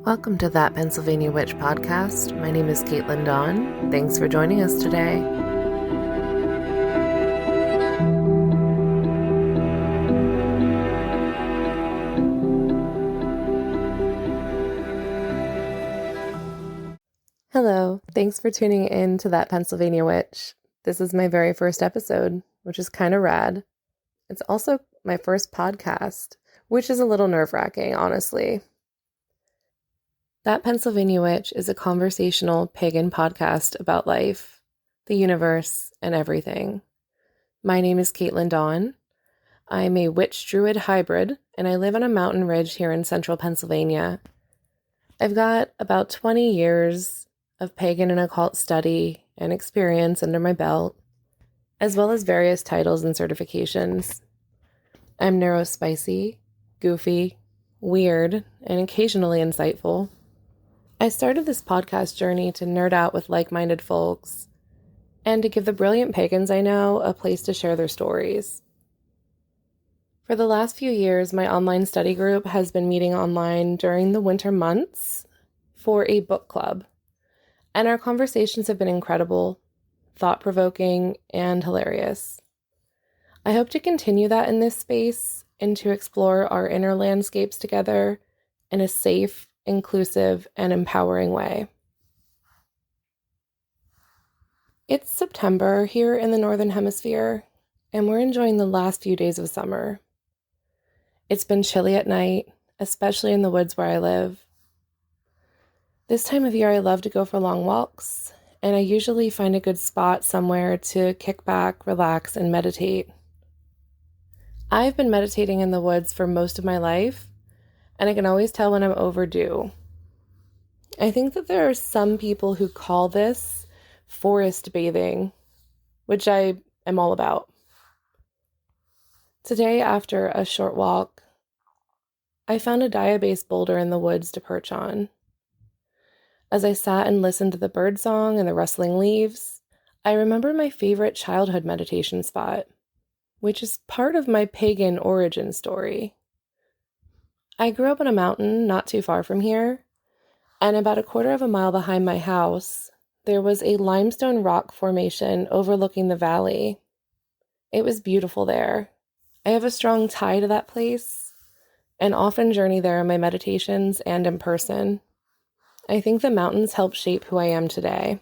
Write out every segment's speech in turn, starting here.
Welcome to That Pennsylvania Witch podcast. My name is Katelyn Dawn. Thanks for joining us today. Hello, thanks for tuning in to That Pennsylvania Witch. This is my very first episode, which is kind of rad. It's also my first podcast, which is a little nerve-wracking, honestly. That Pennsylvania Witch is a conversational pagan podcast about life, the universe, and everything. My name is Katelyn Dawn. I'm a witch druid hybrid, and I live on a mountain ridge here in central Pennsylvania. I've got about 20 years of pagan and occult study and experience under my belt, as well as various titles and certifications. I'm neurospicy, goofy, weird, and occasionally insightful. I started this podcast journey to nerd out with like-minded folks and to give the brilliant pagans I know a place to share their stories. For the last few years, my online study group has been meeting online during the winter months for a book club, and our conversations have been incredible, thought-provoking, and hilarious. I hope to continue that in this space and to explore our inner landscapes together in a safe, inclusive, and empowering way. It's September here in the Northern Hemisphere, and we're enjoying the last few days of summer. It's been chilly at night, especially in the woods where I live. This time of year, I love to go for long walks, and I usually find a good spot somewhere to kick back, relax, and meditate. I've been meditating in the woods for most of my life, and I can always tell when I'm overdue. I think that there are some people who call this forest bathing, which I am all about. Today, after a short walk, I found a diabase boulder in the woods to perch on. As I sat and listened to the birdsong and the rustling leaves, I remembered my favorite childhood meditation spot, which is part of my pagan origin story. I grew up on a mountain not too far from here, and about a quarter of a mile behind my house, there was a limestone rock formation overlooking the valley. It was beautiful there. I have a strong tie to that place, and often journey there in my meditations and in person. I think the mountains help shape who I am today.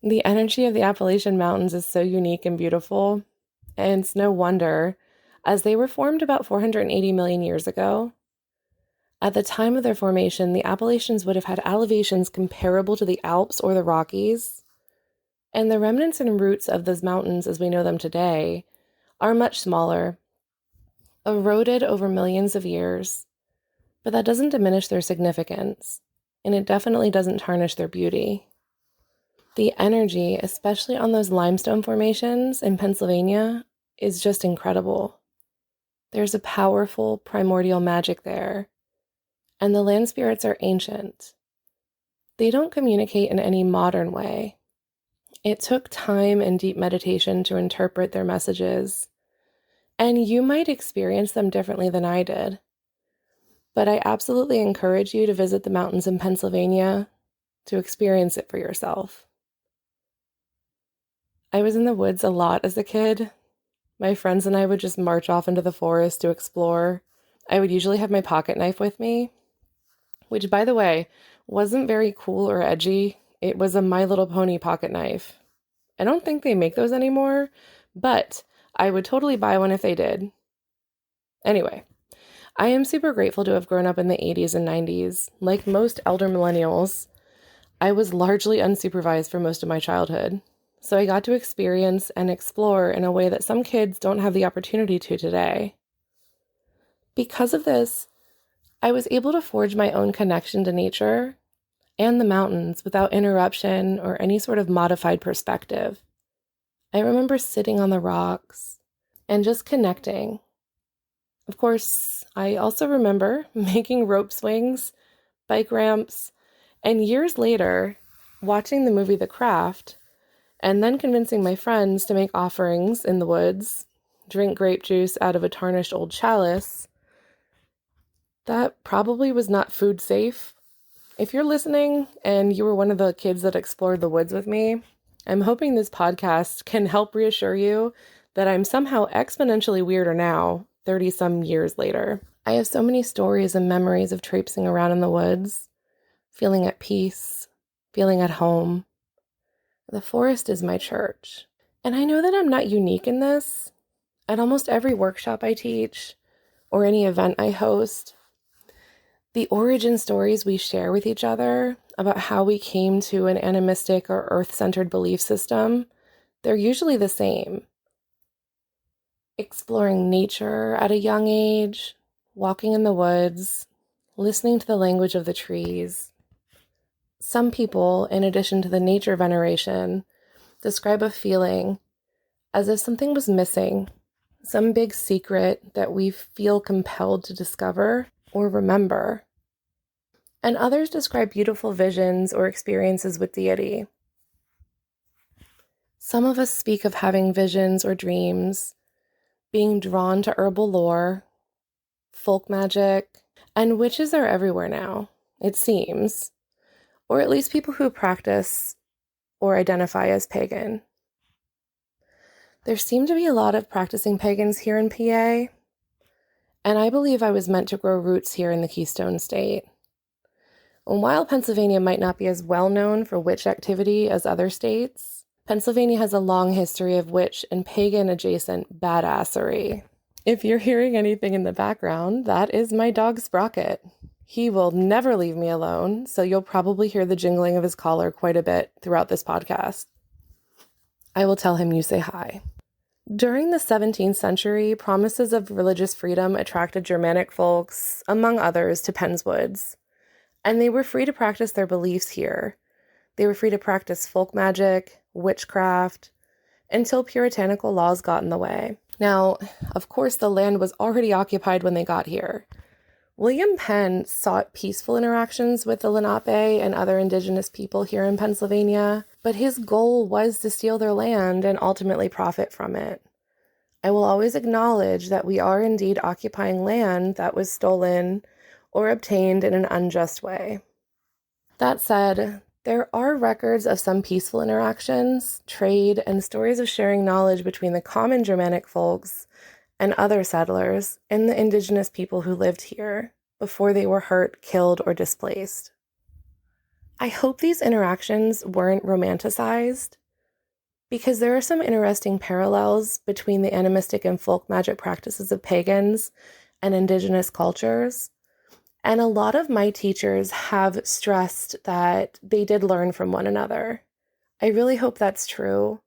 The energy of the Appalachian Mountains is so unique and beautiful, and it's no wonder, as they were formed about 480 million years ago. At the time of their formation, the Appalachians would have had elevations comparable to the Alps or the Rockies, and the remnants and roots of those mountains as we know them today are much smaller, eroded over millions of years. But that doesn't diminish their significance, and it definitely doesn't tarnish their beauty. The energy, especially on those limestone formations in Pennsylvania, is just incredible. There's a powerful primordial magic there, and the land spirits are ancient. They don't communicate in any modern way. It took time and deep meditation to interpret their messages, and you might experience them differently than I did. But I absolutely encourage you to visit the mountains in Pennsylvania to experience it for yourself. I was in the woods a lot as a kid. My friends and I would just march off into the forest to explore. I would usually have my pocket knife with me, which, by the way, wasn't very cool or edgy. It was a My Little Pony pocket knife. I don't think they make those anymore, but I would totally buy one if they did. Anyway, I am super grateful to have grown up in the 80s and 90s. Like most elder millennials, I was largely unsupervised for most of my childhood, so I got to experience and explore in a way that some kids don't have the opportunity to today. Because of this, I was able to forge my own connection to nature and the mountains without interruption or any sort of modified perspective. I remember sitting on the rocks and just connecting. Of course, I also remember making rope swings, bike ramps, and years later, watching the movie The Craft, and then convincing my friends to make offerings in the woods, drink grape juice out of a tarnished old chalice. That probably was not food safe. If you're listening and you were one of the kids that explored the woods with me, I'm hoping this podcast can help reassure you that I'm somehow exponentially weirder now, 30 some years later. I have so many stories and memories of traipsing around in the woods, feeling at peace, feeling at home. The forest is my church. And I know that I'm not unique in this. At almost every workshop I teach or any event I host, the origin stories we share with each other about how we came to an animistic or earth-centered belief system, they're usually the same. Exploring nature at a young age, walking in the woods, listening to the language of the trees. Some people, in addition to the nature veneration, describe a feeling as if something was missing, some big secret that we feel compelled to discover or remember. And others describe beautiful visions or experiences with deity. Some of us speak of having visions or dreams, being drawn to herbal lore, folk magic, and witches are everywhere now, it seems, or at least people who practice or identify as pagan. There seem to be a lot of practicing pagans here in PA, and I believe I was meant to grow roots here in the Keystone State. And while Pennsylvania might not be as well known for witch activity as other states, Pennsylvania has a long history of witch and pagan-adjacent badassery. If you're hearing anything in the background, that is my dog Sprocket. He will never leave me alone, so you'll probably hear the jingling of his collar quite a bit throughout this podcast. I will tell him you say hi. During the 17th century, promises of religious freedom attracted Germanic folks, among others, to Penn's Woods. And they were free to practice their beliefs here. They were free to practice folk magic, witchcraft, until puritanical laws got in the way. Now, of course, the land was already occupied when they got here. William Penn sought peaceful interactions with the Lenape and other indigenous people here in Pennsylvania, but his goal was to steal their land and ultimately profit from it. I will always acknowledge that we are indeed occupying land that was stolen or obtained in an unjust way. That said, there are records of some peaceful interactions, trade, and stories of sharing knowledge between the common Germanic folks and other settlers and the indigenous people who lived here before they were hurt, killed, or displaced. I hope these interactions weren't romanticized, because there are some interesting parallels between the animistic and folk magic practices of pagans and indigenous cultures. And a lot of my teachers have stressed that they did learn from one another. I really hope that's true,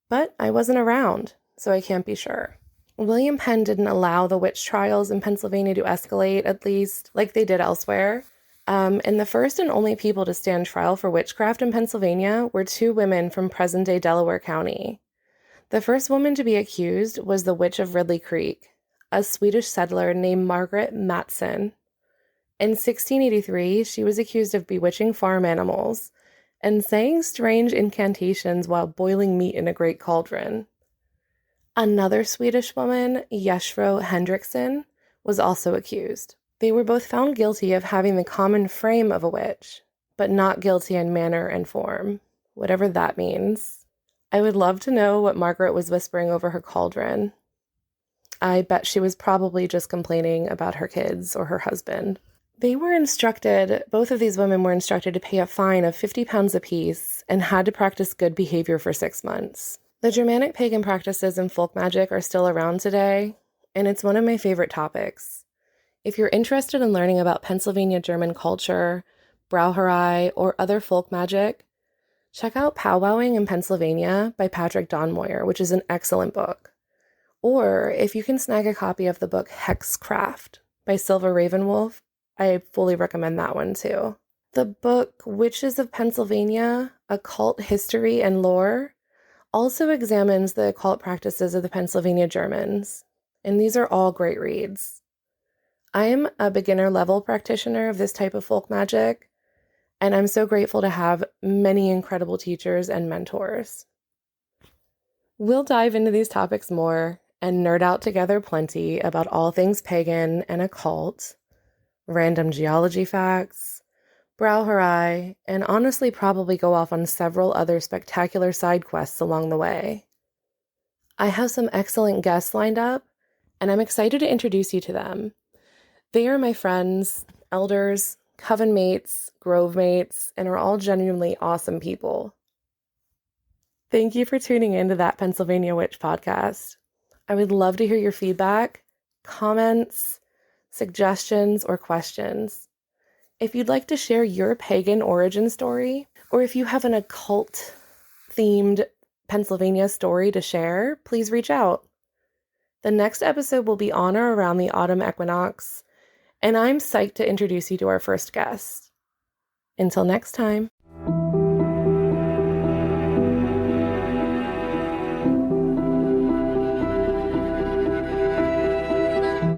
but I wasn't around, so I can't be sure. William Penn didn't allow the witch trials in Pennsylvania to escalate, at least, like they did elsewhere. And the first and only people to stand trial for witchcraft in Pennsylvania were two women from present-day Delaware County. The first woman to be accused was the Witch of Ridley Creek, a Swedish settler named Margaret Mattsson. In 1683, she was accused of bewitching farm animals and saying strange incantations while boiling meat in a great cauldron. Another Swedish woman, Jethro Hendrickson, was also accused. They were both found guilty of having the common frame of a witch, but not guilty in manner and form, whatever that means. I would love to know what Margaret was whispering over her cauldron. I bet she was probably just complaining about her kids or her husband. Both of these women were instructed to pay a fine of 50 pounds apiece and had to practice good behavior for 6 months. The Germanic pagan practices and folk magic are still around today, and it's one of my favorite topics. If you're interested in learning about Pennsylvania German culture, Brauerei, or other folk magic, check out Powwowing in Pennsylvania by Patrick Donmoyer, which is an excellent book. Or if you can snag a copy of the book Hexcraft by Silva Ravenwolf, I fully recommend that one too. The book Witches of Pennsylvania, Occult History and Lore also examines the occult practices of the Pennsylvania Germans, and these are all great reads. I am a beginner-level practitioner of this type of folk magic, and I'm so grateful to have many incredible teachers and mentors. We'll dive into these topics more and nerd out together plenty about all things pagan and occult random geology facts, Brauerei, and honestly probably go off on several other spectacular side quests along the way. I have some excellent guests lined up, and I'm excited to introduce you to them. They are my friends, elders, coven mates, grove mates, and are all genuinely awesome people. Thank you for tuning in to That Pennsylvania Witch podcast. I would love to hear your feedback, comments, suggestions, or questions. If you'd like to share your pagan origin story, or if you have an occult-themed Pennsylvania story to share, please reach out. The next episode will be on or around the autumn equinox, and I'm psyched to introduce you to our first guest. Until next time.